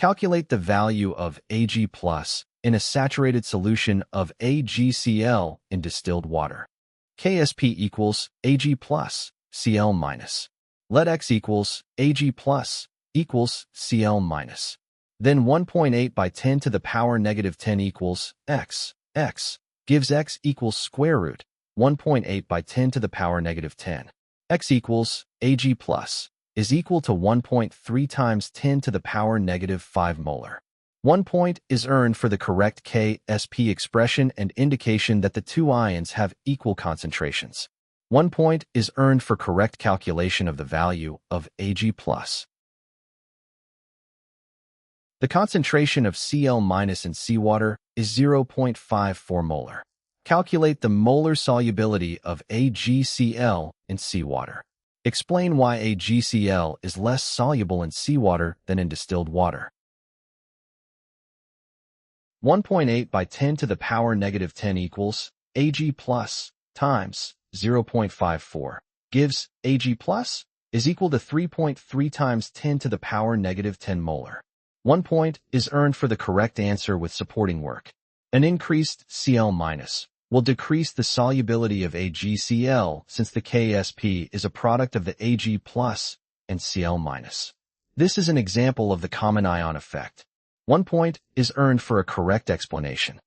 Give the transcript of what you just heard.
Calculate the value of Ag plus in a saturated solution of AgCl in distilled water. KSP equals Ag plus Cl minus. Let X equals Ag plus equals Cl minus. Then 1.8 by 10 to the power negative 10 equals X. X gives X equals square root 1.8 by 10 to the power negative 10. X equals Ag plus is equal to 1.3 times 10 to the power negative 5 molar. 1 point is earned for the correct KSP expression and indication that the two ions have equal concentrations. 1 point is earned for correct calculation of the value of Ag plus. The concentration of Cl minus in seawater is 0.54 molar. Calculate the molar solubility of AgCl in seawater. Explain why AgCl is less soluble in seawater than in distilled water. 1.8 by 10 to the power negative 10 equals Ag plus times 0.54 gives Ag plus is equal to 3.3 times 10 to the power negative 10 molar. 1 point is earned for the correct answer with supporting work. An increased Cl minus will decrease the solubility of AgCl since the KSP is a product of the Ag plus and Cl minus. This is an example of the common ion effect. 1 point is earned for a correct explanation.